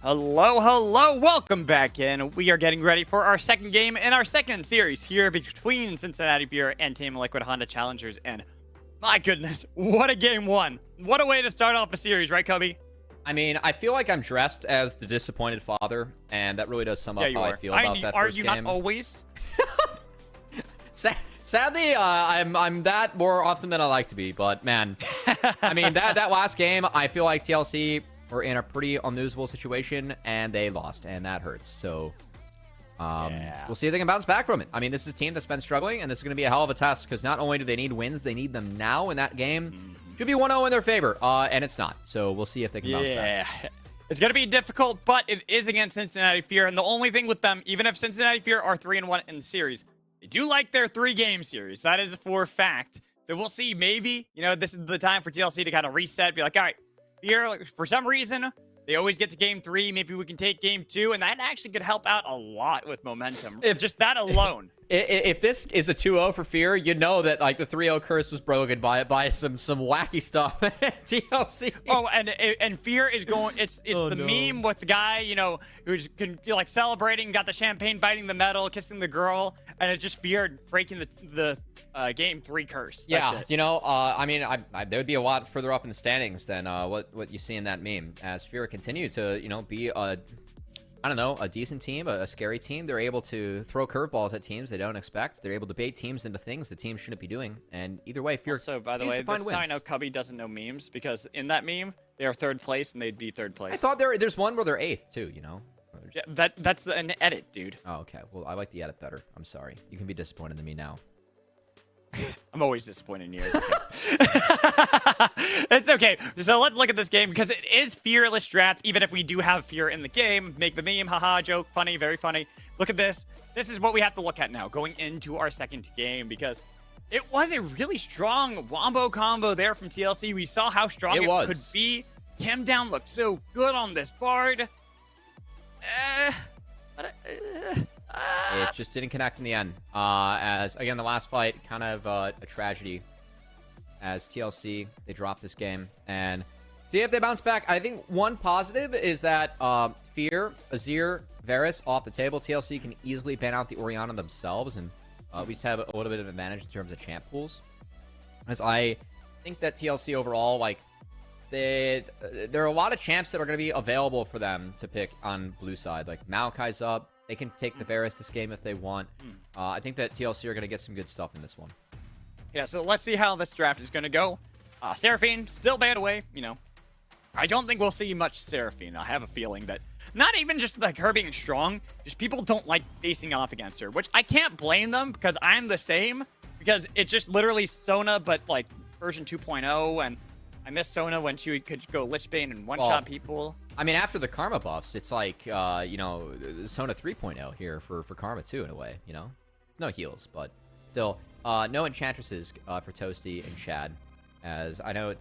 Hello, welcome back in. We are getting ready for our second game in our second series here between Cincinnati Fear and Team Liquid Honda Challengers. And my goodness, what a game one. What a way to start off a series, right, Cubby? I mean, I feel like I'm dressed as the disappointed father, and that really does sum up how I feel about that first game. Are you not always? Sadly, I'm that more often than I like to be, but man, I mean, that last game, I feel like TLC were in a pretty unlosable situation, and they lost, and that hurts. So, we'll see if they can bounce back from it. I mean, this is a team that's been struggling, and this is going to be a hell of a test, because not only do they need wins, they need them now in that game. Should be 1-0 in their favor, and it's not. So we'll see if they can bounce back. It's going to be difficult, but it is against Cincinnati Fear, and the only thing with them, even if Cincinnati Fear are 3-1 in the series, they do like their 3-game series. That is for a fact. So we'll see. Maybe, this is the time for TLC to kind of reset, be like, all right, Fear, for some reason, they always get to game 3. Maybe we can take game 2, and that actually could help out a lot with momentum. If just that alone. If this is a 2-0 for Fear, you know that like the 3-0 curse was broken by some wacky stuff at TLC. Oh, and Fear is going. It's the meme with the guy who's like celebrating, got the champagne, biting the metal, kissing the girl, and it's just Fear breaking the game 3 curse. That's it. I mean, there would be a lot further up in the standings than what you see in that meme. As Fear continue to be a decent team, a scary team. They're able to throw curveballs at teams they don't expect. They're able to bait teams into things the team shouldn't be doing. And either way, Fear. Also, by the way, this is how I know Cubby doesn't know memes, because in that meme, they are 3rd place and they'd be 3rd place. I thought there's one where they're 8th too. Yeah, that's an edit, dude. Oh, okay. Well, I like the edit better. I'm sorry. You can be disappointed in me now. I'm always disappointed in you. It's okay. It's okay. So let's look at this game, because it is Fearless Draft. Even if we do have Fear in the game, make the meme, haha, joke, funny, very funny. Look at this. This is what we have to look at now going into our second game, because it was a really strong wombo combo there from TLC. We saw how strong it could be. Cam Down looked so good on this Bard. It just didn't connect in the end. As again, the last fight, kind of a tragedy. As TLC, they dropped this game, and see if they bounce back. I think one positive is that Fear, Azir, Varus off the table. TLC can easily ban out the Orianna themselves, and we just have a little bit of advantage in terms of champ pools. As I think that TLC overall, like, there are a lot of champs that are going to be available for them to pick on blue side. Like Maokai's up. They can take the Varus this game if they want. I think that TLC are going to get some good stuff in this one. Yeah, so let's see how this draft is going to go. Seraphine, still banned away, I don't think we'll see much Seraphine. I have a feeling that not even just like her being strong, just people don't like facing off against her, which I can't blame them, because I'm the same. Because it's just literally Sona, but like version 2.0, and I miss Sona when she could go Lich Bane and one-shot people. I mean, after the Karma buffs, it's like, Sona 3.0 here for Karma, too, in a way, No heals, but still. No Enchantresses for Toasty and Chad. As I know,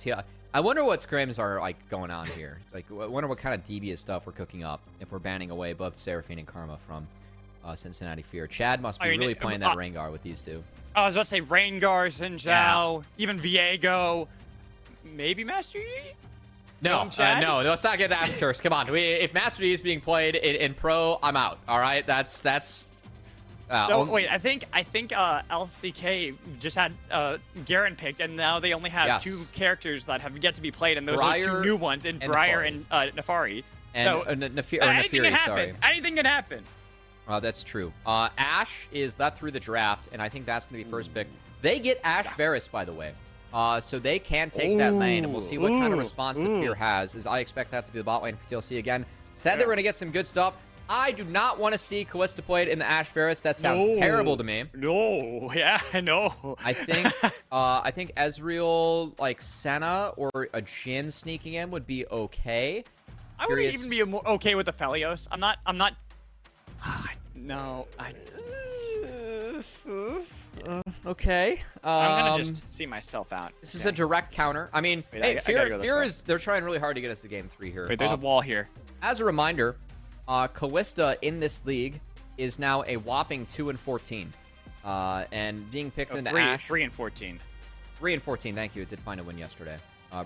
I wonder what scrims are, like, going on here. Like, I wonder what kind of devious stuff we're cooking up if we're banning away both Seraphine and Karma from Cincinnati Fear. Chad must be really playing that Rengar with these two. I was about to say Rengar, Xin Zhao, even Viego. Maybe Master Yi? No, let's not get that curse. Come on, if Master Yi is being played in Pro, I'm out. All right, that's. Wait, I think LCK just had Garen picked, and now they only have 2 characters that have yet to be played, and those are 2 new ones in Briar and Nefari. And anything can happen. Anything can happen. That's true. Ashe is that through the draft, and I think that's going to be first pick. They get Ashe Varus, by the way. So they can take that lane, and we'll see what kind of response the Fear has. As I expect that to be the bot lane for TLC again. Said they were going to get some good stuff. I do not want to see Kalista played in the Ashe Varus. That sounds terrible to me. No, yeah, I know. I think Ezreal, like Senna or a Jhin sneaking in would be okay. I wouldn't even be okay with the Felios. I'm not. No. Okay. I'm gonna just see myself out. This is a direct counter. I mean, hey, Fear is. They're trying really hard to get us to game 3 here. Wait, there's a wall here. As a reminder, Kalista in this league is now a whopping 2-14, and being picked into Ashe 3-14. 3-14. Thank you. It did find a win yesterday.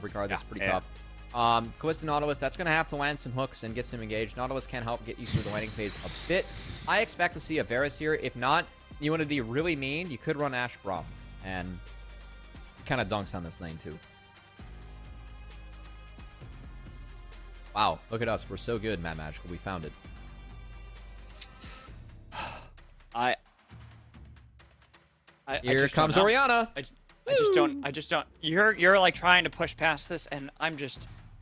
Regardless, pretty tough. Kalista Nautilus, that's going to have to land some hooks and get some engaged. Nautilus can help get you through the landing phase a bit. I expect to see a Varus here. If not, you want to be really mean, you could run Ashe Braum. And kind of dunks on this lane, too. Wow, look at us. We're so good, Mad Magical. We found it. Here comes Orianna. I just don't. You're like trying to push past this, and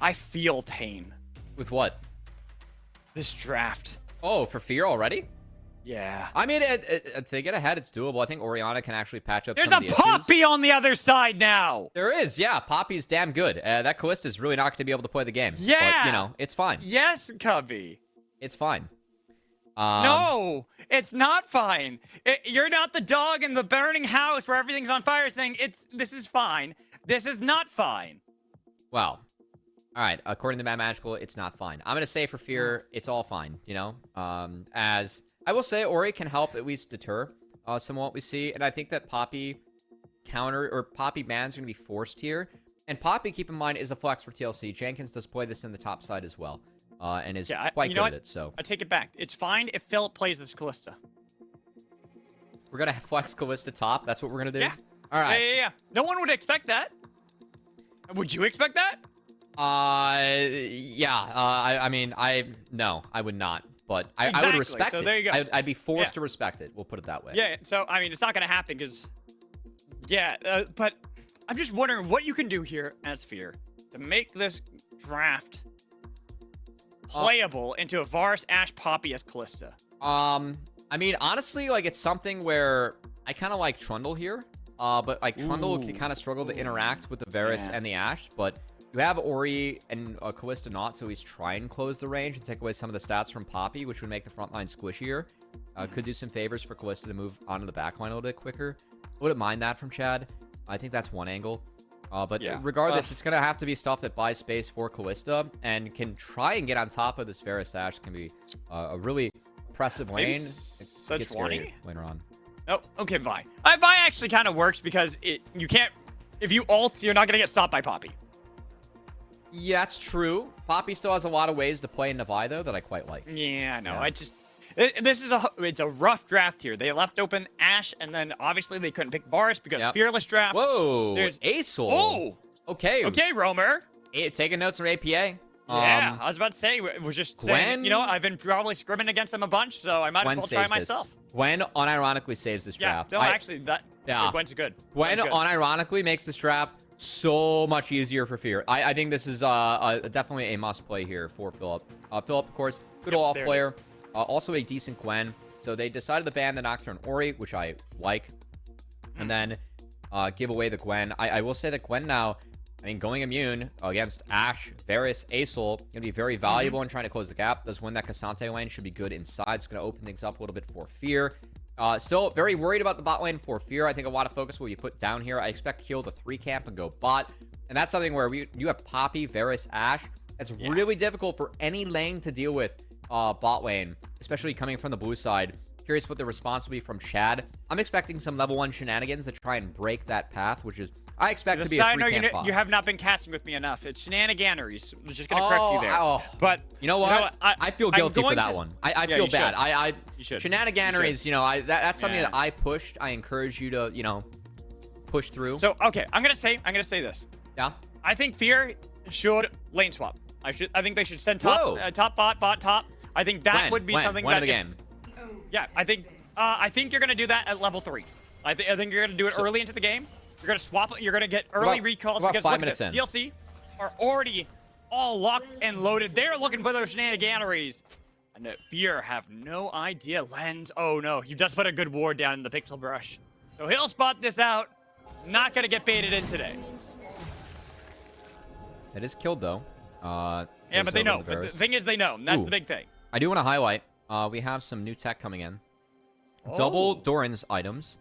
I feel pain. With what? This draft. Oh, for Fear already? Yeah. I mean, if they get ahead, it's doable. I think Orianna can actually patch up There's some of the a Poppy on the other side now. There is, yeah. Poppy's damn good. That Kalista is really not going to be able to play the game. Yeah. But, you know, it's fine. Yes, Cubby. It's fine. No, it's not fine. You're not the dog in the burning house where everything's on fire saying, this is fine. This is not fine. Well, all right. According to Mad Magical, it's not fine. I'm going to say for Fear, it's all fine, you know? As I will say, Ori can help at least deter some of what we see. And I think that Poppy Poppy bans are going to be forced here. And Poppy, keep in mind, is a flex for TLC. Jenkins does play this in the top side as well. And is quite good at it, so. I take it back. It's fine if Philip plays this Kalista. We're going to flex Kalista top? That's what we're going to do? Yeah. All right. Yeah. No one would expect that. Would you expect that? Yeah. No, I would not. But I would respect so it. There you go. I'd be forced to respect it. We'll put it that way. Yeah, so, I mean, it's not going to happen because... Yeah, but I'm just wondering what you can do here as Fear to make this draft playable into a Varus, Ashe, Poppy as Kalista. I mean, honestly, like, it's something where I kind of like Trundle here. But, like, Trundle can kind of struggle to interact with the Varus and the Ashe. But you have Ori and Kalista not to at least try and close the range and take away some of the stats from Poppy, which would make the front line squishier. Could do some favors for Kalista to move onto the back line a little bit quicker. Wouldn't mind that from Chad. I think that's one angle. But regardless, it's going to have to be stuff that buys space for Kalista and can try and get on top of this Varus Ashe. Can be a really oppressive lane. Such scary later on. Oh, okay, Vi. Vi actually kind of works because you can't... If you ult, you're not going to get stopped by Poppy. Yeah, that's true. Poppy still has a lot of ways to play into Vi, though, that I quite like. Yeah, I know. Yeah. It's a rough draft here. They left open Ashe, and then obviously they couldn't pick Varus because Fearless Draft. Whoa, Acel. Oh, okay, Roamer. Taking notes from APA. Yeah, I was about to say, was just saying, you know what? I've been probably scrimming against him a bunch, so I might as well try myself. Gwen unironically saves this draft. No, actually, Gwen's good. Gwen unironically makes this draft so much easier for Fear. I think this is definitely a must play here for Philip. Philip, of course, good off player. Also a decent Gwen. So they decided to ban the Nocturne Ori, which I like. And then give away the Gwen. I will say that Gwen now, I mean, going immune against Ashe, Varus, Acel, going to be very valuable in trying to close the gap. Does win that Cassante lane. Should be good inside. It's going to open things up a little bit for Fear. Still very worried about the bot lane for Fear. I think a lot of focus will be put down here. I expect Heal to 3-camp and go bot. And that's something where you have Poppy, Varus, Ashe. It's really difficult for any lane to deal with bot lane, especially coming from the blue side. Curious what the response will be from Chad. I'm expecting some level 1 shenanigans to try and break that path, which is I expect to be a 3-camp bot. You have not been casting with me enough. It's shenaniganeries. I'm just going to correct you there. But you know what? I feel guilty for that one. I feel bad. You should. Shenaniganeries, you know, that's something that I pushed. I encourage you to, you know, push through. So, okay, I'm going to say this. Yeah. I think Fear should lane swap. I think they should send top bot top. I think that would be something that... When of the game? Yeah, I think you're going to do that at level 3. I think you're going to do it early into the game. You're going to swap it. You're going to get early recalls because look at this. TLC are already all locked and loaded. They're looking for those shenaniganeries. And Fear have no idea. Lens. Oh, no. He does put a good ward down in the pixel brush. So he'll spot this out. Not going to get baited in today. It is killed, though. Yeah, but they know. But the thing is, they know. And that's the big thing. I do want to highlight, we have some new tech coming in. Double Doran's items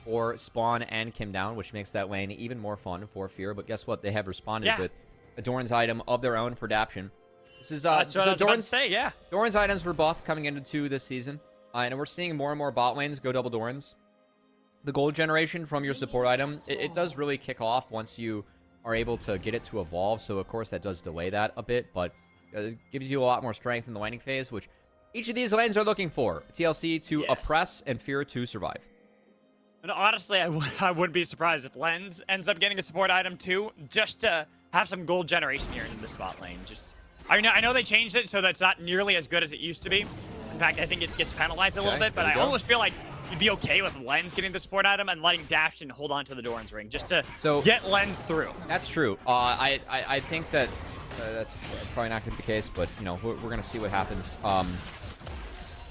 for Spawn and Kim Down, which makes that lane even more fun for Fear. But guess what? They have responded with a Doran's item of their own for Daption. This is that's what I was about to say, yeah. Doran's items were buffed coming into this season. And we're seeing more and more bot lanes go double Doran's. The gold generation from your support item, it does really kick off once you are able to get it to evolve. So, of course, that does delay that a bit, but it gives you a lot more strength in the laning phase, which each of these lanes are looking for. TLC to oppress and Fear to survive. And honestly, I wouldn't be surprised if Lens ends up getting a support item too, just to have some gold generation here in the spot lane. I know they changed it so that it's not nearly as good as it used to be. In fact, I think it gets penalized a little bit, but I almost feel like you'd be okay with Lens getting the support item and letting Dashin hold on to the Doran's ring just to get Lens through. That's true. I think that that's probably not going to be the case, but you know we're going to see what happens.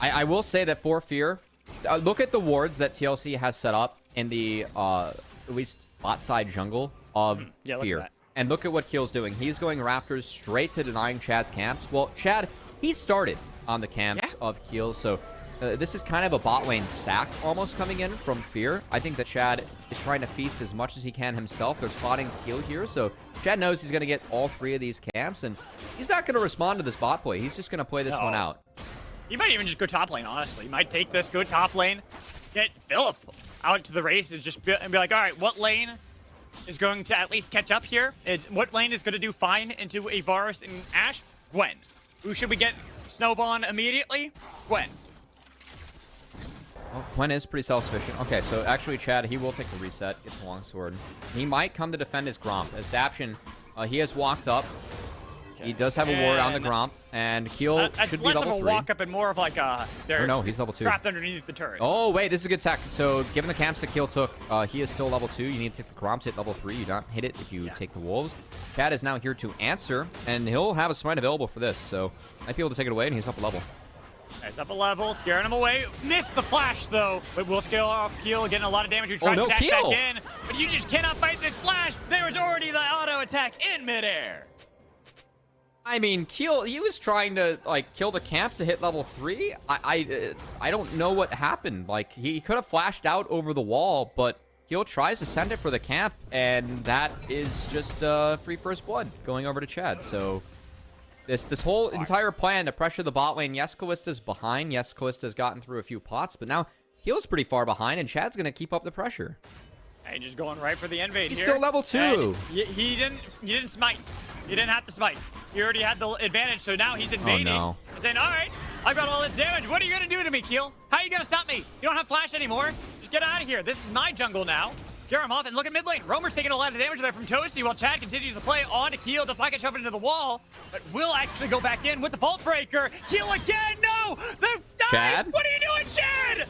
I will say that for Fear, look at the wards that TLC has set up in the at least bot side jungle of Fear. And look at what Keel's doing. He's going Raptors straight to denying Chad's camps. Well, Chad, he started on the camps of Keel, so this is kind of a bot lane sack almost coming in from Fear. I think that Chad is trying to feast as much as he can himself. They're spotting Keel here, so Chad knows he's going to get all 3 of these camps, and he's not going to respond to this bot play. He's just going to play this one out. He might even just go top lane, honestly. He might take this, go top lane, get Philip out to the races, and be like, all right, what lane is going to at least catch up here? What lane is going to do fine into a Varus and Ashe? Gwen. Who should we get Snowball immediately? Gwen. Well, Gwen is pretty self-sufficient. Okay, so actually Chad, he will take the reset, gets a longsword. He might come to defend his Gromp. As Daption, he has walked up. He does have a ward on the Gromp, and Keel should be level 3. That's less of a walk up and more of like no, he's level 2. Trapped underneath the turret. Oh, wait, this is a good tech. So, given the camps that Keel took, he is still level 2. You need to take the Gromp to hit level 3. You don't hit it if you take the Wolves. Chad is now here to answer, and he'll have a smite available for this, so might be able to take it away, and he's up a level. It's up a level, scaring him away. Missed the flash, though, but will scale off Keel, getting a lot of damage. We tried to attack back in, but you just cannot fight this flash. There was already the auto attack in midair. I mean, Keel, he was trying to, like, kill the camp to hit level 3. I don't know what happened. Like, he could have flashed out over the wall, but Keel tries to send it for the camp, and that is just free first blood going over to Chad. So, this whole entire plan to pressure the bot lane, yes, Kallista's behind. Yes, Kallista's gotten through a few pots, but now Keel's pretty far behind, and Chad's going to keep up the pressure. Hey, just going right for the invade He's here. He's still level 2. He didn't smite. He didn't have to smite. He already had the advantage, so now he's invading. Oh, no. He's saying, all right, I've got all this damage. What are you going to do to me, Keel? How are you going to stop me? You don't have flash anymore. Just get out of here. This is my jungle now. Scare him off, and look at mid lane. Roamer's taking a lot of damage there from Toasty while Chad continues to play on to Keel. Does not get shoved into the wall, but will actually go back in with the Vault Breaker. Keel again, no! The Chad? What are you doing, Chad?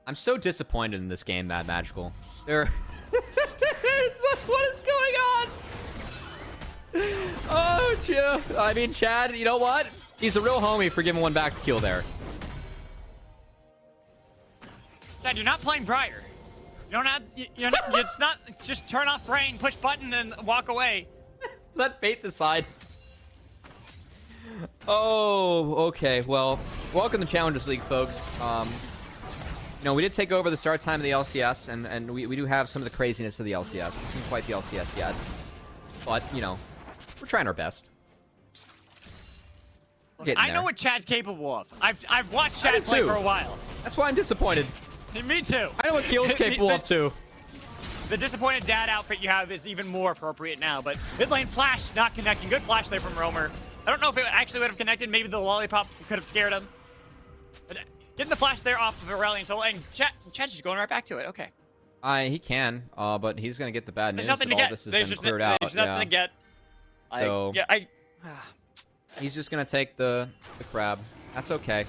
I'm so disappointed in this game, Mad Magical. It's like, what is going on? Oh, I mean, Chad, you know what? He's a real homie for giving one back to Keel there. Chad, you're not playing Briar. You don't have. You're not. It's not just turn off brain, push button, and walk away. Let fate decide. Oh, okay. Well, welcome to Challengers League, folks. You know, we did take over the start time of the LCS, and we do have some of the craziness of the LCS. This isn't quite the LCS yet, but, you know, we're trying our best. I know what Chad's capable of. I've watched Chad play for a while. That's why I'm disappointed. Me too. I know what Keel's capable of, too. The disappointed dad outfit you have is even more appropriate now, but mid lane flash not connecting. Good flash there from Roamer. I don't know if it actually would have connected. Maybe the lollipop could have scared him. But getting the flash there off of Aurelion Soul, and Chad's just going right back to it. Okay. He can, but he's going to get the bad news. There's nothing to get. This has been cleared out. There's nothing to get. So, he's just going to take the crab. That's okay.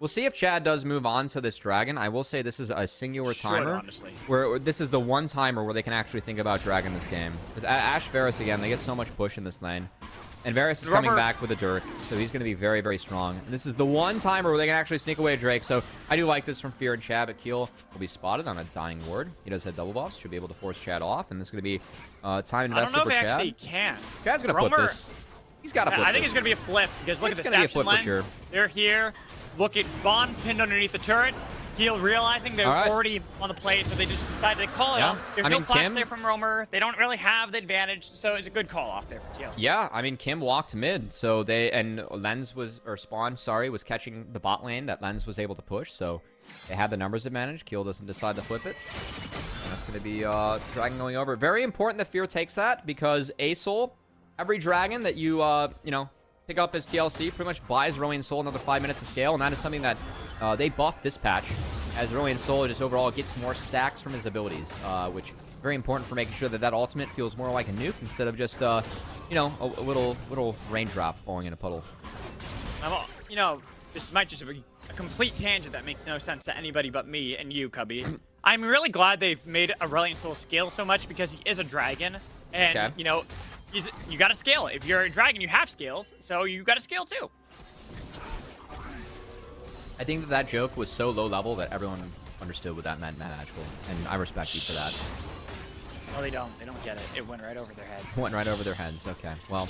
We'll see if Chad does move on to this dragon. I will say this is a singular timer. Honestly. Where this is the one timer where they can actually think about dragging this game. Because Ashe Varus, again, they get so much push in this lane. And Varus is coming back with a Dirk, so he's going to be very, very strong. And this is the one timer where they can actually sneak away a Drake, so I do like this from Fear and Chad. But Keel will be spotted on a dying ward. He does have double buffs, should be able to force Chad off, and this is going to be time invested for Chad. I don't know if he actually can. Chad's going to flip this. He's got to flip this. I think it's going to be a flip, because look at the Daption lens. Sure. They're here. Look at Spawn pinned underneath the turret. Keel realizing they're already on the play, so they just decided to call it off. There's no flash there from Roamer. They don't really have the advantage, so it's a good call off there for TLC. Yeah, I mean, Kim walked mid, so Spawn, was catching the bot lane that Lens was able to push, so they had the numbers advantage. Keel doesn't decide to flip it. And that's going to be Dragon going over. Very important that Fear takes that, because Aesol, every Dragon that you, pick up as TLC pretty much buys Rolling Soul another 5 minutes of scale, and that is something that they buffed this patch, as Rolling Soul just overall gets more stacks from his abilities, which is very important for making sure that that ultimate feels more like a nuke instead of just, a little raindrop falling in a puddle. This might just be a complete tangent that makes no sense to anybody but me and you, Cubby. I'm really glad they've made Aurelion Soul scale so much, because he is a dragon, and, okay. You gotta scale. If you're a dragon, you have scales, so you gotta scale too. I think that joke was so low level that everyone understood what that meant magical, and I respect you for that. Well, they don't. They don't get it. It went right over their heads. Went right over their heads. Okay. Well,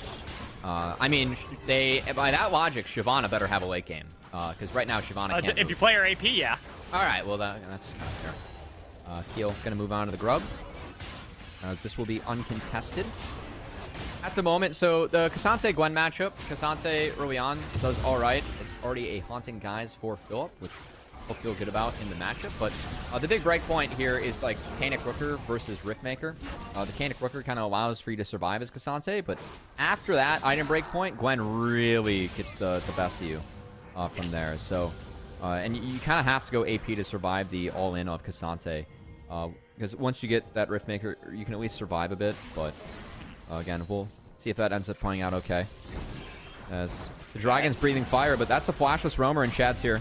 I mean, by that logic, Shyvana better have a late game, because right now Shyvana can't if move. you play her AP, yeah. All right. Well, that's kind of fair. Keel gonna move on to the grubs. This will be uncontested at the moment. So the Cassante-Gwen matchup, Cassante early on does all right. It's already a Haunting Guise for Philip, which he'll feel good about in the matchup. But the big break point here is like Canic Rooker versus Riftmaker. The Canic Rooker kind of allows for you to survive as Cassante, but after that item break point, Gwen really gets the best of you from there. So, and you kind of have to go AP to survive the all-in of Cassante. Because once you get that Riftmaker, you can at least survive a bit, but again, we'll see if that ends up playing out okay. As the Dragon's breathing fire, but that's a flashless roamer, and Chad's here.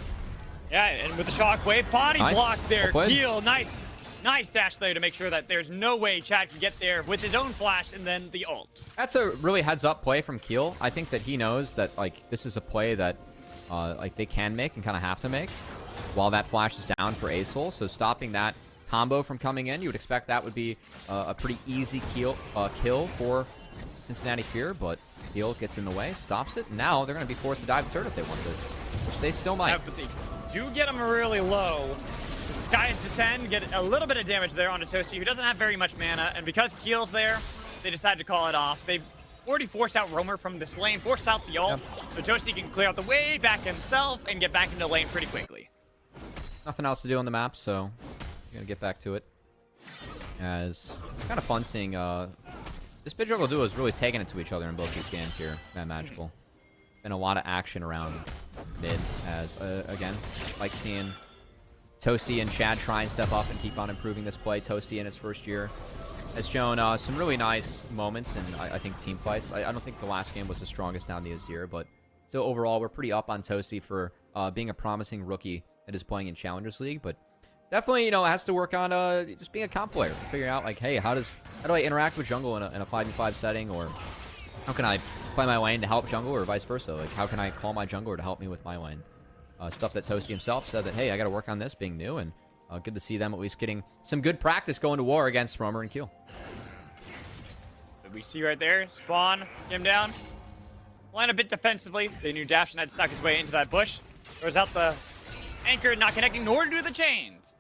Yeah, and with the shockwave body block there, Well Keel, nice dash there to make sure that there's no way Chad can get there with his own flash and then the ult. That's a really heads-up play from Keel. I think that he knows that like this is a play that like they can make and kind of have to make while that flash is down for Aesol. So stopping that combo from coming in, you would expect that would be a pretty easy kill for Cincinnati Fear, but Keel gets in the way, stops it. Now they're going to be forced to dive turret if they want this, which they still might. Yeah, but they do get him really low. Sky's Descend, get a little bit of damage there onto Toasty, who doesn't have very much mana, and because Keel's there, they decided to call it off. They've already forced out Roamer from this lane, forced out the ult, so Toasty can clear out the way back himself and get back into lane pretty quickly. Nothing else to do on the map, so we're gonna get back to it. As it's kind of fun seeing this mid jungle duo is really taking it to each other in both these games here. Man, magical. Been a lot of action around mid, as again, like seeing Toasty and Chad try and step up and keep on improving this play. Toasty in his first year has shown some really nice moments, and I think team fights. I don't think the last game was the strongest down the Azir, but still overall we're pretty up on Toasty for being a promising rookie that is playing in Challengers League, but definitely, has to work on just being a comp player, figuring out like, hey, how do I interact with jungle in a 5v5 setting, or how can I play my lane to help jungle, or vice versa? Like, how can I call my jungler to help me with my lane? Stuff that Toasty himself said that, hey, I got to work on this being new, and good to see them at least getting some good practice going to war against Roamer and Keel. We see right there, Spawn came down, line a bit defensively. They knew Daption had stuck his way into that bush. Throws out the anchor, not connecting, nor do the chains.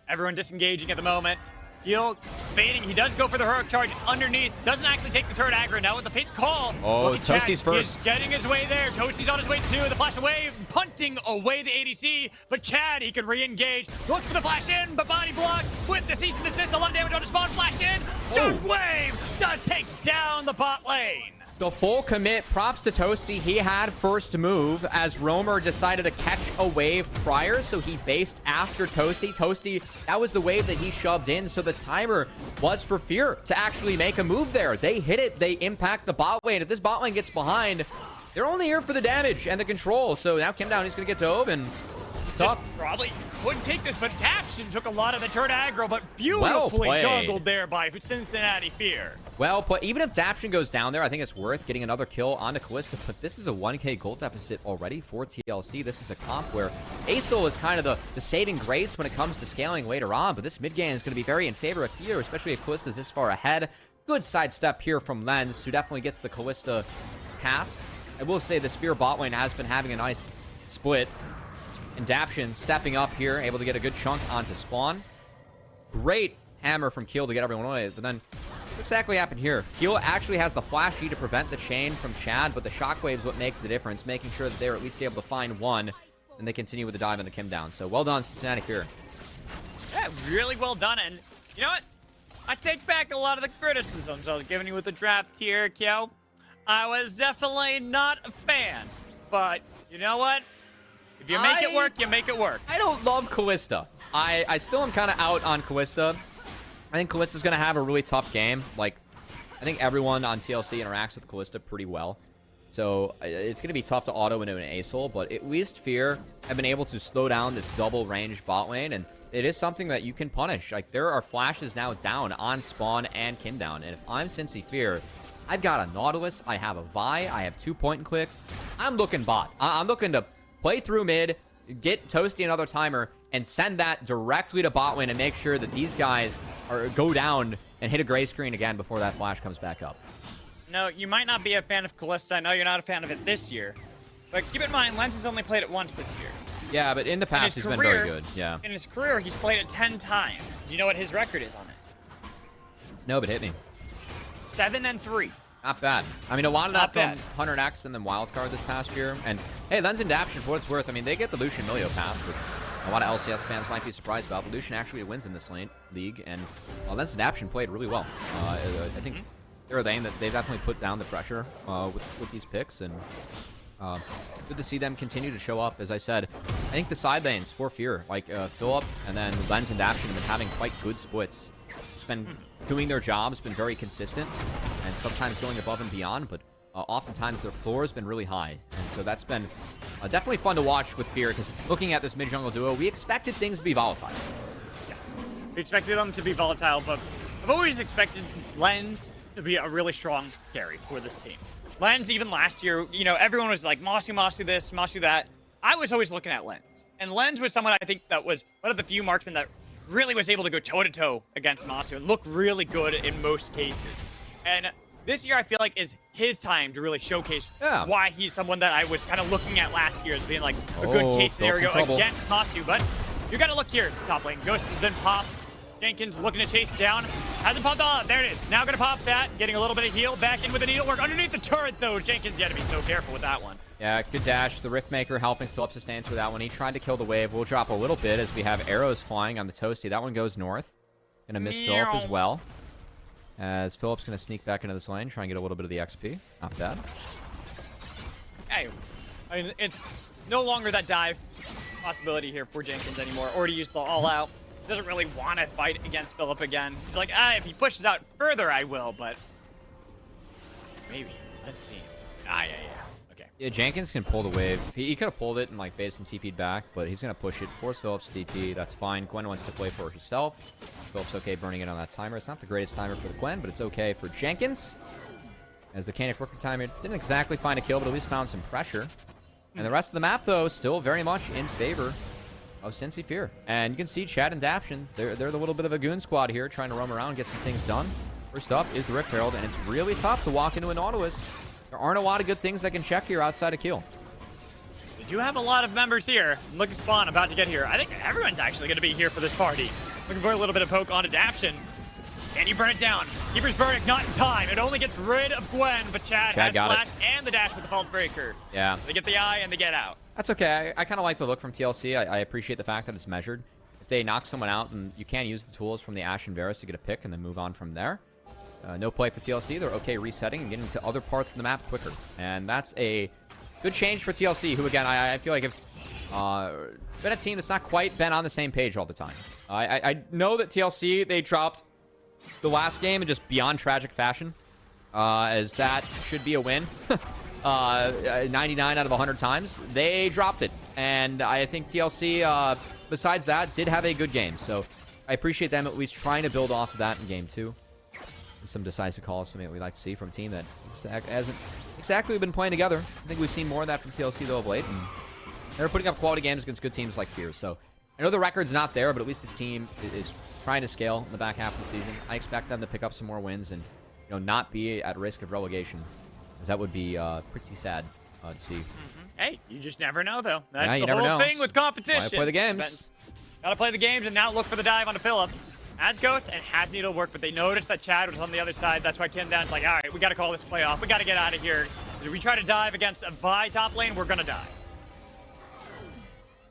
Everyone disengaging at the moment. Keel baiting. He does go for the heroic charge underneath. Doesn't actually take the turret aggro. Now with the pace call. Oh, Toasty's first. He's getting his way there. Toasty's on his way too. The flash away, punting away the ADC. But Chad, he can re-engage. Looks for the flash in, but body block with the cease and desist. A lot of damage on the Spawn. Flash in. Shockwave does take down the bot lane. The full commit, props to Toasty. He had first move as Roamer decided to catch a wave prior, so he based after Toasty. Toasty, that was the wave that he shoved in, so the timer was for Fear to actually make a move there. They hit it, they impact the bot lane. If this bot lane gets behind, they're only here for the damage and the control. So now Kim Down, he's going to get dove, and it's tough. Probably wouldn't take this, but Daption took a lot of the turret aggro, but beautifully juggled there by Cincinnati Fear. Well put. Even if Daption goes down there, I think it's worth getting another kill onto Kalista, but this is a 1k gold deficit already for TLC. This is a comp where Aesol is kind of the saving grace when it comes to scaling later on, but this mid game is going to be very in favor of Fear, especially if Kalista's this far ahead. Good sidestep here from Lens, who definitely gets the Kalista pass. I will say the Spear bot lane has been having a nice split, and Daption stepping up here, able to get a good chunk onto Spawn. Great hammer from Keel to get everyone away, but then what exactly happened here? Keel actually has the flash E to prevent the chain from Chad, but the shockwave is what makes the difference, making sure that they're at least able to find one, and they continue with the dive and the Kim Down. So well done, Cincinnati Fear. Yeah, really well done, and you know what? I take back a lot of the criticisms I was giving you with the draft here, Kyo. I was definitely not a fan, but you know what? If you make it work, you make it work. I don't love Callista. I still am kind of out on Callista. I think Callista's going to have a really tough game. Like, I think everyone on TLC interacts with Callista pretty well. So it's going to be tough to auto into an ASOL, but at least Fear have been able to slow down this double range bot lane, and it is something that you can punish. Like, there are flashes now down on spawn and Kim down, and if I'm Cincy Fear, I've got a Nautilus, I have a Vi, I have 2 point-and-clicks. I'm looking bot. I'm looking to play through mid, get Toasty another timer, and send that directly to bot lane and make sure that these guys go down and hit a gray screen again before that flash comes back up. No, you might not be a fan of Callista. I know you're not a fan of it this year. But keep in mind, Lens has only played it once this year. Yeah, but in the past, he's been very good. Yeah. In his career, he's played it 10 times. Do you know what his record is on it? No, but hit me. 7-3. Not bad. I mean, a lot of that Not from 100X and then Wildcard this past year. And, hey, Lens and Daption, for what it's worth, I mean, they get the Lucian Milio pass, which a lot of LCS fans might be surprised about. But Lucian actually wins in this league, and Lens and Daption played really well. I think they're a lane that they've definitely put down the pressure with these picks, and good to see them continue to show up. As I said, I think the side lanes for Fear, like Philip and then Lens and Daption, have been having quite good splits. Just been doing their jobs, been very consistent, and sometimes going above and beyond, but oftentimes their floor has been really high. And so that's been definitely fun to watch with Fear, because looking at this mid-jungle duo, we expected things to be volatile. Yeah. We expected them to be volatile, but I've always expected Lens to be a really strong carry for this team. Lens, even last year, you know, everyone was like, Mossy this, Mossy that. I was always looking at Lens. And Lens was someone I think that was one of the few marksmen that really was able to go toe-to-toe against Mossy and look really good in most cases. And this year, I feel like, is his time to really showcase why he's someone that I was kind of looking at last year as being like a good case scenario against Mossy. But you got to look here, top lane. Ghost has been popped. Jenkins looking to chase down. Hasn't popped off. There it is. Now going to pop that. Getting a little bit of heal. Back in with the needlework. Underneath the turret, though. Jenkins, you got to be so careful with that one. Yeah, good dash. The Riftmaker helping Phillips sustain through that one. He tried to kill the wave. We'll drop a little bit as we have arrows flying on the Toasty. That one goes north. Gonna miss Philip as well. As Phillips gonna sneak back into this lane, try and get a little bit of the XP. Not bad. Hey, I mean, it's no longer that dive possibility here for Jenkins anymore, or to use the all-out. Doesn't really want to fight against Philip again. He's like, if he pushes out further, I will, but maybe. Let's see. Yeah. Okay. Yeah, Jenkins can pull the wave. He could have pulled it and like base and TP'd back, but he's gonna push it. Force Phillips TP. That's fine. Gwen wants to play for herself. Phillips okay burning it on that timer. It's not the greatest timer for the Gwen, but it's okay for Jenkins. As the Canic working timer didn't exactly find a kill, but at least found some pressure. And the rest of the map, though, still very much in favor of Cincy Fear. And you can see Chad and Daption. They're the little bit of a goon squad here, trying to roam around and get some things done. First up is the Rift Herald, and it's really tough to walk into a Nautilus. There aren't a lot of good things that can check here outside of kill. We do have a lot of members here. Look at Spawn about to get here. I think everyone's actually going to be here for this party. Looking for a little bit of poke on Adaption. And you burn it down. Keeper's Verdict not in time. It only gets rid of Gwen, but Chad has flash and the dash with the Fault Breaker. Yeah. They get the eye and they get out. That's okay. I kind of like the look from TLC. I appreciate the fact that it's measured. If they knock someone out, and you can use the tools from the Ashe and Varus to get a pick and then move on from there. No play for TLC. They're okay resetting and getting to other parts of the map quicker. And that's a good change for TLC, who, again, I feel like have been a team that's not quite been on the same page all the time. I know that TLC, they dropped the last game in just beyond tragic fashion, as that should be a win. 99 out of 100 times. They dropped it. And I think TLC, besides that, did have a good game. So I appreciate them at least trying to build off of that in game 2. Some decisive calls, something that we like to see from a team that hasn't exactly been playing together. I think we've seen more of that from TLC, though, of late. And they're putting up quality games against good teams like Fear. So I know the record's not there, but at least this team is trying to scale in the back half of the season. I expect them to pick up some more wins and, you know, not be at risk of relegation, as that would be pretty sad to see. Hey, you just never know, though. That's the whole thing with competition. Why play the games? Gotta play the games and now look for the dive onto Philip. Has Ghost and has Needlework, but they noticed that Chad was on the other side. That's why Kim Down's like, all right, we got to call this play off. We got to get out of here. If we try to dive against a Vi top lane, we're going to die.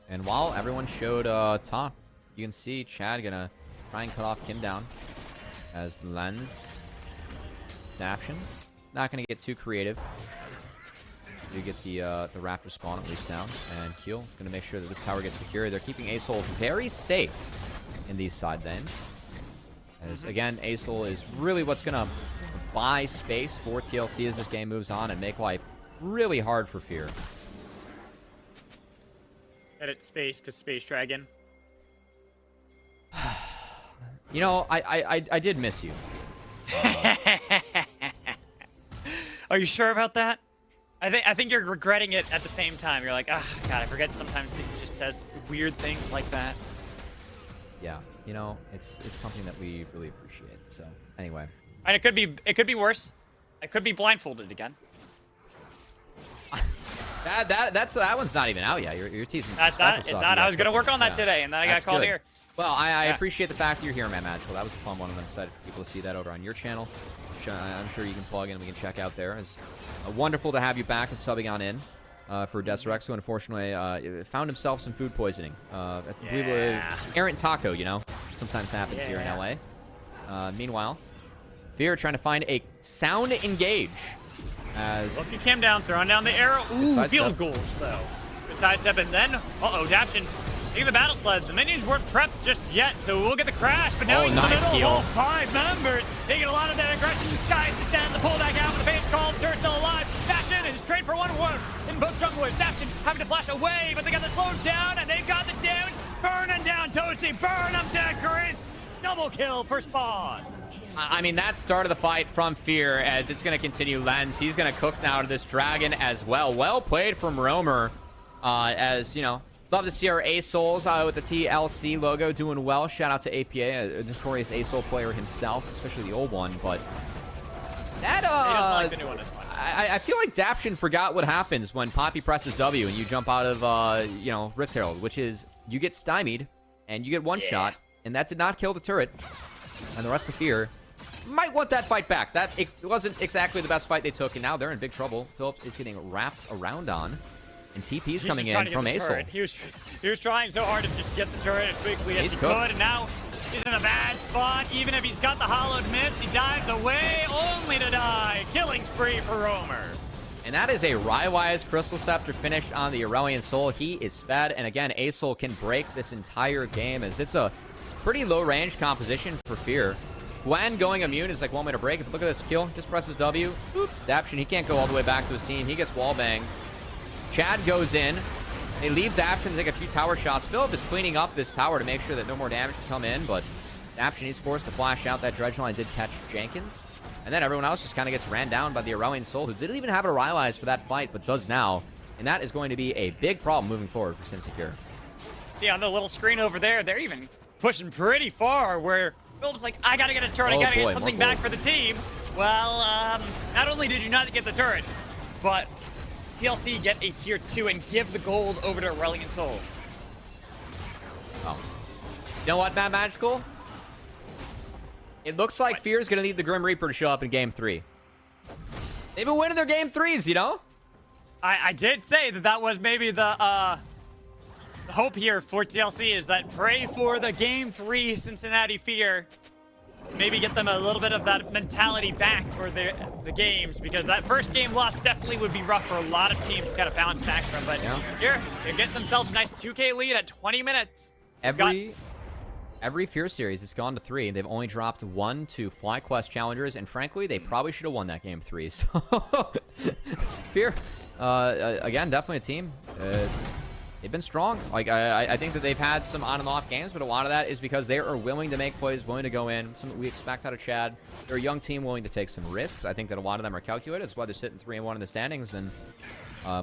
And while everyone showed top, you can see Chad going to try and cut off Kim Down. as Lens. Adaption. Not going to get too creative. You get the Raptor spawn at least down. And Keel going to make sure that this tower gets secure. They're keeping Asol very safe in these side lanes. As, again, Asol is really what's going to buy space for TLC as this game moves on and make life really hard for Fear. Edit space, because Space Dragon. You know, I did miss you. Are you sure about that? I think you're regretting it at the same time. You're like, ah, God, I forget sometimes it just says weird things like that. Yeah, you know, it's something that we really appreciate. So anyway, And it could be worse. I could be blindfolded again. that one's not even out yet. You're teasing. That's not. It's not. I was gonna work on that today, and then I got called here. Well, I appreciate the fact that you're here, man, Magical. That was a fun one. I'm excited for people to see that over on your channel. Which I'm sure you can plug in and we can check out there. It's wonderful to have you back and subbing on in for Deserex, who unfortunately found himself some food poisoning. I believe errant taco, you know, sometimes happens here in LA. Meanwhile, Fear trying to find a sound engage. As look, he came down, throwing down the arrow. Ooh, field goals though. Good sidestep, and then Daption taking the battle sled. The minions weren't prepped just yet, so we'll get the crash. But now he's in the middle. All 5 members taking a lot of that aggression. Skies to stand the pullback out with the base call. Turret still alive. Daption is trade for 1-1 in both jungle waves. Daption having to flash away, but they got the slow down, and they've got the damage. Burning down Toasty. Burn him to Chris. Double kill for Spawn. I mean, that started the fight from Fear as it's going to continue. Lens, he's going to cook now to this dragon as well. Well played from Roamer. As, you know, love to see our A-Souls with the TLC logo doing well. Shout out to APA, a notorious A-Soul player himself, especially the old one. But that, he doesn't like the new one as much. I feel like Daption forgot what happens when Poppy presses W and you jump out of, you know, Rift Herald, which is you get stymied and you get one shot, and that did not kill the turret. And the rest of Fear might want that fight back. It wasn't exactly the best fight they took, and now they're in big trouble. Phillips is getting wrapped around on, and TP's coming in from Asol. He was trying so hard to just get the turret as quickly as he could, and now he's in a bad spot. Even if he's got the hollowed mist, he dives away, only to die. Killing spree for Roamer. And that is a Rywise Crystal Scepter finished on the Aurelion Soul. He is fed, and again, Asol can break this entire game as it's a pretty low-range composition for Fear. Gwen going immune is like one way to break it. But look at this kill. Just presses W. Oops. Daption, he can't go all the way back to his team. He gets wall banged. Chad goes in. They leave Daption to take a few tower shots. Philip is cleaning up this tower to make sure that no more damage can come in. But Daption, he's forced to flash out. That dredge line did catch Jenkins. And then everyone else just kind of gets ran down by the Aurelion Soul, who didn't even have a Rylai's for that fight, but does now. And that is going to be a big problem moving forward for Cincinnati. See, on the little screen over there, they're even pushing pretty far where Philip's like, I gotta get a turret, I gotta get something back for the team. Well, not only did you not get the turret, but TLC get a tier 2 and give the gold over to Aurelion Soul. Oh. You know what, Matt Magical? It looks like Fear's gonna need the Grim Reaper to show up in Game 3. They've been winning their Game 3s, you know? I did say that was maybe the hope here for TLC is that pray for the Game 3 Cincinnati Fear. Maybe get them a little bit of that mentality back for the games, because that first game loss definitely would be rough for a lot of teams to kind of bounce back from. But here, they're getting themselves a nice 2K lead at 20 minutes. Every Fear series has gone to 3, and they've only dropped 1 to FlyQuest Challengers, and frankly, they probably should have won that Game 3. So, Fear, again, definitely a team. They've been strong. Like I think that they've had some on and off games, but a lot of that is because they are willing to make plays, willing to go in. Something we expect out of Chad. They're a young team willing to take some risks. I think that a lot of them are calculated. That's why they're sitting 3-1 in the standings, and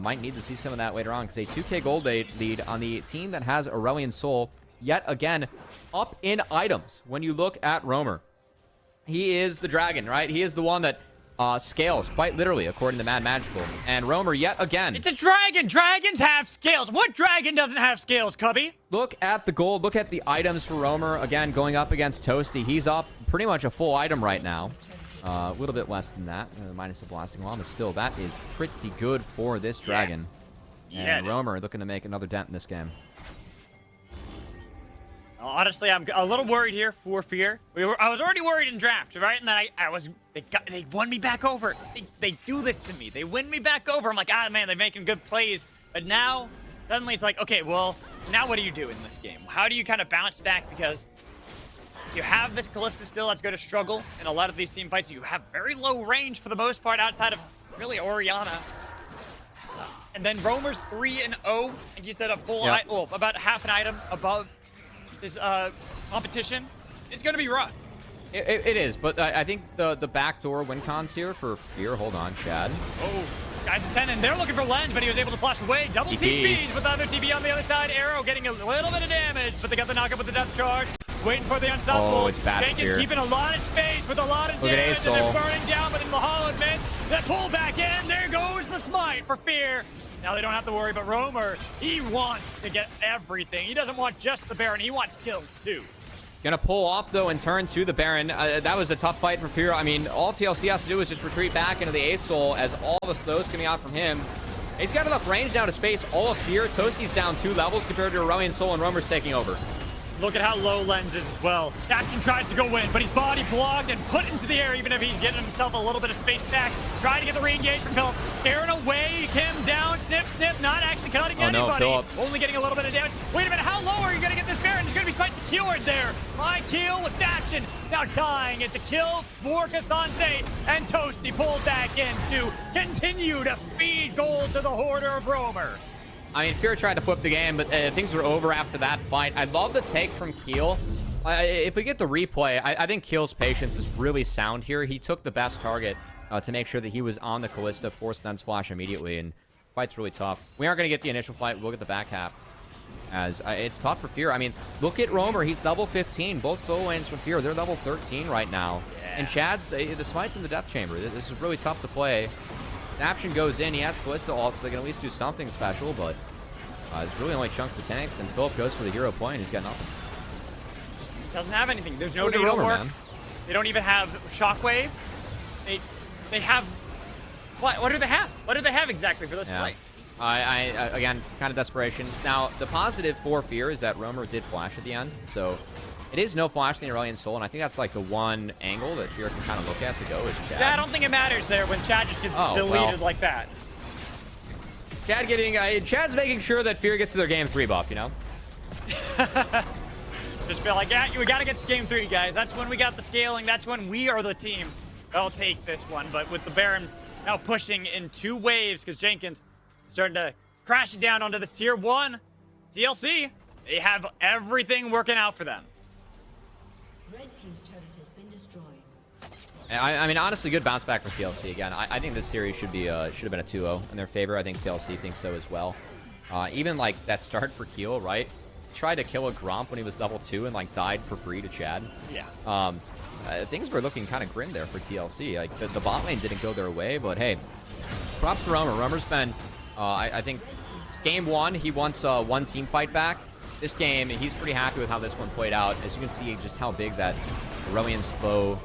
might need to see some of that later on, because a 2K gold lead on the team that has Aurelion Soul yet again up in items. When you look at Roamer, he is the dragon, right? He is the one that scales, quite literally, according to Mad Magical. And Roamer, yet again. It's a dragon! Dragons have scales! What dragon doesn't have scales, Cubby? Look at the gold. Look at the items for Roamer. Again, going up against Toasty. He's up pretty much a full item right now. A little bit less than that. Minus the blasting wall, but still, that is pretty good for this dragon. And Roamer looking to make another dent in this game. Honestly, I'm a little worried here for Fear. I was already worried in draft, right? And then they won me back over. They do this to me. They win me back over. I'm like, ah, man, they're making good plays. But now, suddenly it's like, okay, well, now what do you do in this game? How do you kind of bounce back? Because you have this Kalista still that's going to struggle in a lot of these team fights. You have very low range for the most part outside of really Orianna. And then Roamer's 3-0. Like you said, a full, well, about half an item above this competition. It's going to be rough. It is, but I think the backdoor win cons here for Fear. Hold on, Chad. Oh, guys ascending. They're looking for Lens, but he was able to flash away. Double TPs with the other TP on the other side. Arrow getting a little bit of damage, but they got the knockup with the death charge. Waiting for the unstoppable. Oh, it's bad. Jenkins keeping a lot of space with a lot of damage, and they're burning down, but in the hollow admit that pull back in. There goes the smite for Fear. Now they don't have to worry, but Roamer, he wants to get everything. He doesn't want just the Baron, he wants kills too. Gonna pull off though and turn to the Baron. That was a tough fight for Fear. I mean, all TLC has to do is just retreat back into the Ace Soul as all the slows coming out from him. He's got enough range now to space all of Fear. Toasty's down 2 levels compared to Aurelion Soul, and Roamer's taking over. Look at how low Lens is as well. Action tries to go in, but he's body blocked and put into the air, even if he's getting himself a little bit of space back. Trying to get the re-engage from Philip. Aaron away, Kim down, snip, not actually cutting anybody. No, only getting a little bit of damage. Wait a minute, how low are you going to get this Baron? There's going to be Spite secured there. My kill with action. Now dying. It's a kill for Cassante, and Toasty pulled back in to continue to feed gold to the Hoarder of Roamer. I mean, Fear tried to flip the game, but things were over after that fight. I love the take from Keel. If we get the replay, I think Keel's patience is really sound here. He took the best target to make sure that he was on the Kalista, forced Lens Flash immediately, and fight's really tough. We aren't going to get the initial fight. We'll get the back half, as it's tough for Fear. I mean, look at Roamer. He's level 15. Both solo lanes from Fear, they're level 13 right now. Yeah. And Chad's, the Smite's in the Death Chamber. This is really tough to play. Naption goes in. He has Kalista ult, so they can at least do something special, but it's really only chunks to tanks. Then Philip goes for the hero point, and he's got nothing. Just doesn't have anything. There's no data work. Man. They don't even have Shockwave. They have... What do they have? What do they have exactly for this fight? Again, kind of desperation. Now, the positive for Fear is that Roamer did flash at the end, so it is no flash in the Aurelion Soul, and I think that's like the one angle that Fear can kind of look at to go is Chad. Yeah, I don't think it matters there when Chad just gets deleted like that. Chad Chad's making sure that Fear gets to their game 3 buff, you know? Just feel like, yeah, we got to get to game 3, guys. That's when we got the scaling. That's when we are the team that'll take this one. But with the Baron now pushing in 2 waves, because Jenkins starting to crash it down onto this tier 1 TLC, they have everything working out for them. Red team's turret has been destroyed. I mean, honestly, good bounce back from TLC again. I think this series should have been a 2-0 in their favor. I think TLC thinks so as well. Even like that start for Keel, right? Tried to kill a Gromp when he was level 2 and like died for free to Chad. Yeah. Things were looking kind of grim there for TLC. Like the bot lane didn't go their way, but hey, props to Roamer. Roamer's been, I think, game 1 he wants one team fight back. This game, he's pretty happy with how this one played out. As you can see, just how big that Aurelion slow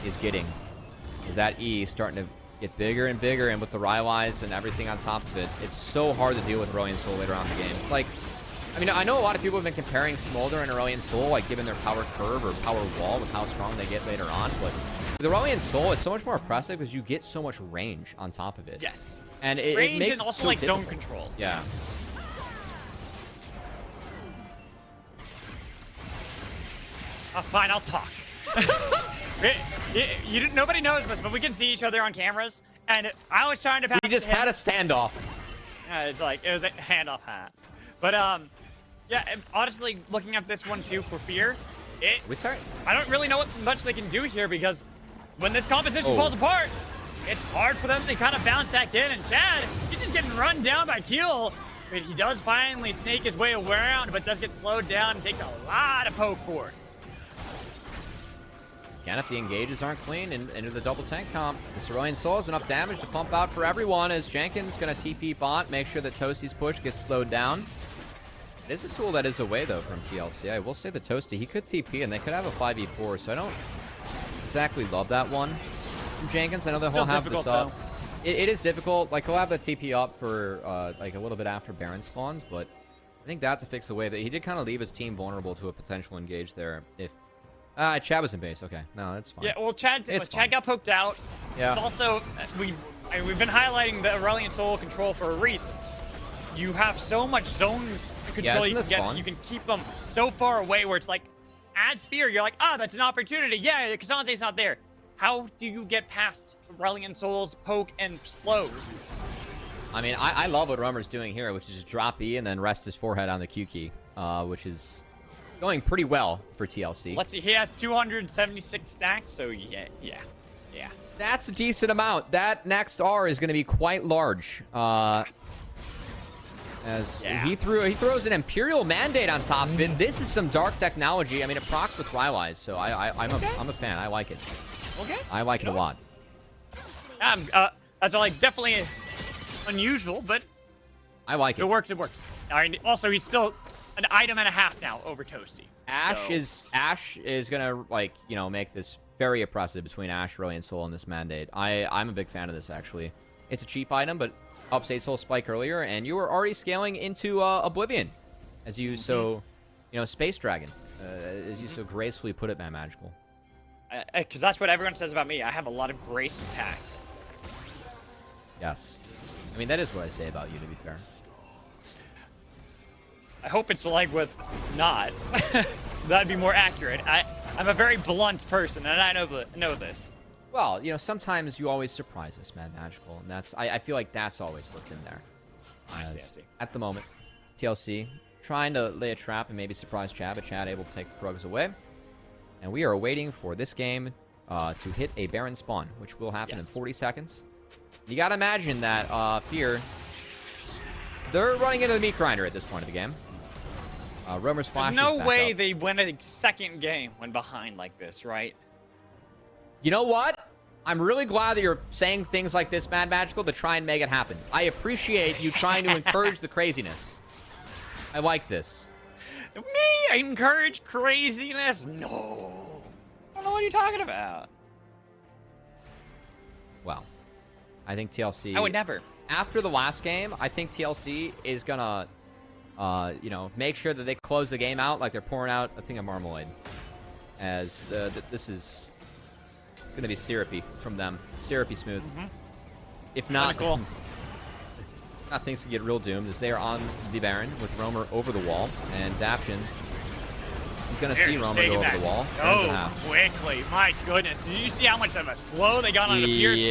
is getting. Is that E starting to get bigger and bigger, and with the Rylai's and everything on top of it, it's so hard to deal with Aurelion Soul later on in the game. It's like, I mean, I know a lot of people have been comparing Smolder and Aurelion Soul, like given their power curve or power wall with how strong they get later on, but with Aurelion Soul, it's so much more impressive because you get so much range on top of it. Yes. And it range makes and also it so like difficult. zone control. Yeah. Fine, I'll talk. Nobody knows this, but we can see each other on cameras, and I was trying to pass. We just had a standoff. Yeah, it was a handoff hat. But yeah, honestly, looking at this one too for Fear, I don't really know what much they can do here, because when this composition falls apart, it's hard for them to kind of bounce back in. And Chad, he's just getting run down by Keel. But he does finally snake his way around, but does get slowed down and takes a lot of poke for it. Again, if the engages aren't clean into the double tank comp, this Aurelion Soul has enough damage to pump out for everyone, as Jenkins going to TP bot, make sure that Toasty's push gets slowed down. It is a tool that is away, though, from TLC. I will say the Toasty, he could TP, and they could have a 5v4, so I don't exactly love that one from Jenkins. I know that he'll have this up. It is difficult. Like, he'll have the TP up for, like, a little bit after Baron spawns, but I think that to fix the wave. He did kind of leave his team vulnerable to a potential engage there. If Chad was in base, okay, no, that's fine. Yeah, well, Chad got poked out. Yeah. It's also we've been highlighting the Aurelion Soul control for a reason. You have so much zones control you can get. You can keep them so far away where it's like, add Sphere, you're like, that's an opportunity. Yeah, Kasante's not there. How do you get past Aurelion Soul's poke and slows? I mean, I love what Roamer's doing here, which is just drop E and then rest his forehead on the Q key, which is going pretty well for TLC. Let's see, he has 276 stacks, so yeah. That's a decent amount. That next R is going to be quite large. He throws an Imperial Mandate on top of it. This is some dark technology. I mean, it procs with Rylai's, so I'm a fan. I like it. Okay. I like it a lot. That's like definitely unusual, but I like it. If it works, it works. All right. Also, he's still an item and a half now over Toasty. Ash is gonna make this very oppressive between Ash, Aurelion Soul, and this Mandate. I'm a big fan of this actually. It's a cheap item, but ups 8 Soul Spike earlier, and you were already scaling into Oblivion, as you Space Dragon, as you so gracefully put it, man, Magical. Because that's what everyone says about me. I have a lot of grace and tact. Yes. I mean, that is what I say about you, to be fair. I hope it's like with not. That'd be more accurate. I'm a very blunt person, and I know this. Well, sometimes you always surprise us, man, Magical, and I feel like that's always what's in there. I see. At the moment, TLC trying to lay a trap and maybe surprise Chad, but Chad able to take the Krugs away. And we are waiting for this game to hit a Baron spawn, which will happen in 40 seconds. You gotta imagine that Fear, they're running into the meat grinder at this point of the game. Roamer's flash. There's no way they win a second game when behind like this, right? You know what? I'm really glad that you're saying things like this, Mad Magical, to try and make it happen. I appreciate you trying to encourage the craziness. I like this. Me? I encourage craziness? No. I don't know what you're talking about. Well, I think TLC... I would never. After the last game, I think TLC is gonna, make sure that they close the game out like they're pouring out a thing of marmalade. As this is gonna be syrupy from them. Syrupy smooth. If not... Cool. Things can get real doomed as they are on the Baron with Roamer over the wall, and Daption is going to see Roamer go over the wall. Oh, quickly. My goodness. Did you see how much of a slow they got on the Pier 2?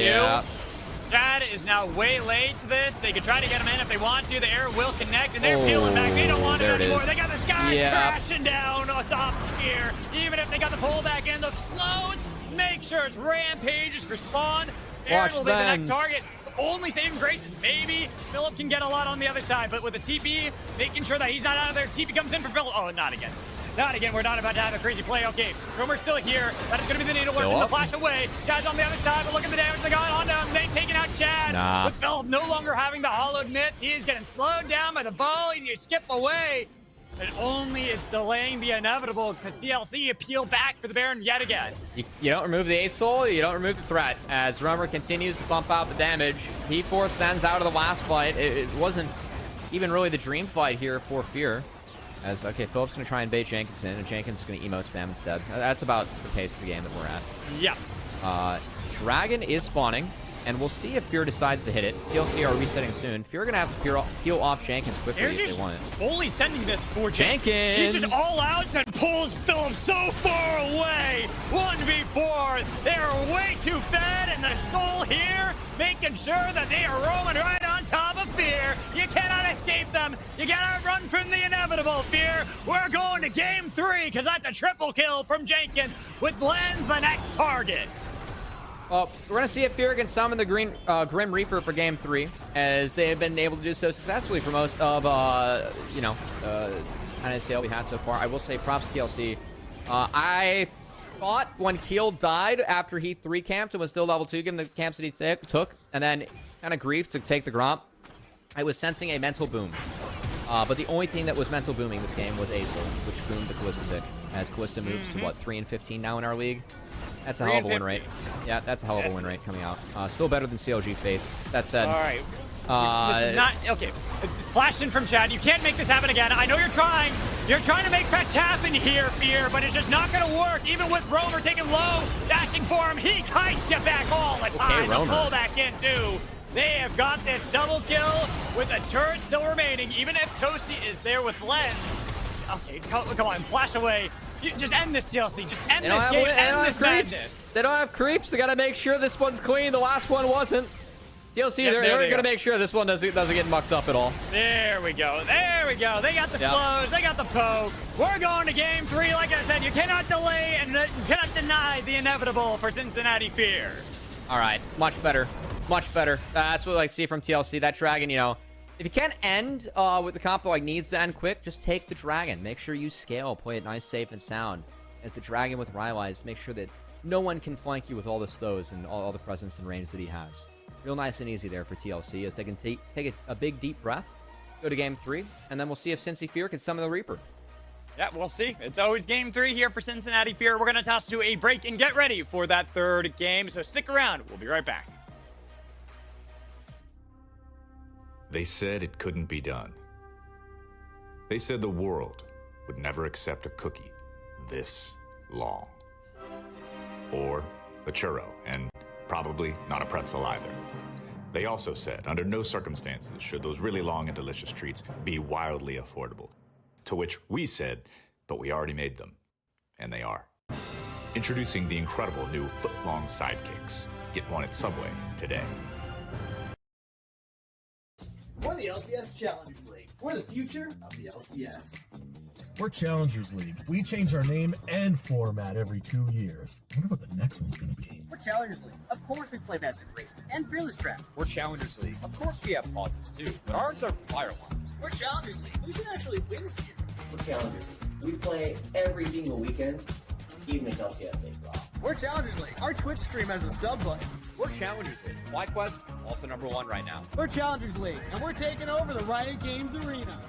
Chad is now way late to this. They could try to get him in if they want to. The air will connect, and they're peeling back. They don't want it anymore. They got the sky crashing down on top of here. Even if they got the pullback in, the slows, make sure it's rampages for spawn. Aaron will be the next target. Only saving grace is maybe Philip can get a lot on the other side, but with the TP, making sure that he's not out of there. TP comes in for Philip. Oh, not again. Not again. We're not about to have a crazy play. Okay, Roamer's still here. That is going to be the needle working the flash away. Chad's on the other side, but look at the damage they got on down. They taking out Chad. With Philip no longer having the hollowed miss, he is getting slowed down by the ball. He's going to skip away. It only is delaying the inevitable because TLC appeal back for the Baron yet again. You don't remove the Ace Soul, you don't remove the threat. As Roamer continues to bump out the damage, he forced Benz out of the last fight. It wasn't even really the dream fight here for Fear. As, okay, Philip's going to try and bait Jenkins in, and Jenkins is going to emote spam instead. That's about the pace of the game that we're at. Yeah. Dragon is spawning, and we'll see if Fear decides to hit it. TLC are resetting soon. Fear are going to have to peel off Jenkins quickly if they want it. Only sending this for Jenkins. He just all out and pulls Philip so far away. 1v4. They are way too fed, and the Soul here making sure that they are roaming right on top of Fear. You cannot escape them. You cannot run from the inevitable, Fear. We're going to game 3 because that's a triple kill from Jenkins with Lens the next target. Well, we're going to see if Fear can summon the Grim Reaper for Game 3, as they have been able to do so successfully for most of, NSL we had so far. I will say props to TLC. I thought when Keel died after he 3-camped and was still level 2, given the camps that he took, and then kind of griefed to take the Gromp, I was sensing a mental boom. But the only thing that was mental booming this game was Ace, which boomed the Callista pick, as Callista moves to, 3-15 now in our league? That's a hell of a win rate. Yeah, that's a hell of a win rate coming out. Still better than CLG Faith. That said, all right. This is not okay. Flash in from Chad. You can't make this happen again. I know you're trying. You're trying to make fetch happen here, Fear, but it's just not going to work. Even with Roamer taking low, dashing for him, he kites you back all the time. To pull back in too. They have got this double kill with a turret still remaining. Even if Toasty is there with Lens. Okay, come on, flash away. You just end this TLC. Just end this game. End this madness. They don't have creeps. They got to make sure this one's clean. The last one wasn't. TLC, they're going to make sure this one doesn't get mucked up at all. There we go. There we go. They got the slows. They got the poke. We're going to game 3. Like I said, you cannot delay and you cannot deny the inevitable for Cincinnati Fear. All right. Much better. Much better. That's what I like to see from TLC. That Dragon, you know, if you can't end with the comp that like needs to end quick, just take the Dragon. Make sure you scale. Play it nice, safe, and sound. As the Dragon with Rylai's, make sure that no one can flank you with all the slows and all the presence and range that he has. Real nice and easy there for TLC as they can take a big, deep breath, go to game 3, and then we'll see if Cincy Fear can summon the Reaper. Yeah, we'll see. It's always game 3 here for Cincinnati Fear. We're going to toss to a break and get ready for that 3rd game, so stick around. We'll be right back. They said it couldn't be done. They said the world would never accept a cookie this long. Or a churro, and probably not a pretzel either. They also said, under no circumstances should those really long and delicious treats be wildly affordable. To which we said, but we already made them. And they are. Introducing the incredible new foot-long sidekicks. Get one at Subway today. We're the LCS Challengers League. We're the future of the LCS. We're Challengers League. We change our name and format every 2 years. I wonder what the next one's going to be. We're Challengers League. Of course we play Best Race and Fearless Draft. We're Challengers League. Of course we have pauses too, but ours are fire alarms. We're Challengers League. Who should actually win this year? We're Challengers League. We play every single weekend, even if LCS takes off. We're Challengers League. Our Twitch stream has a sub button. We're Challengers League. FlyQuest, also #1 right now. We're Challengers League, and we're taking over the Riot Games Arena.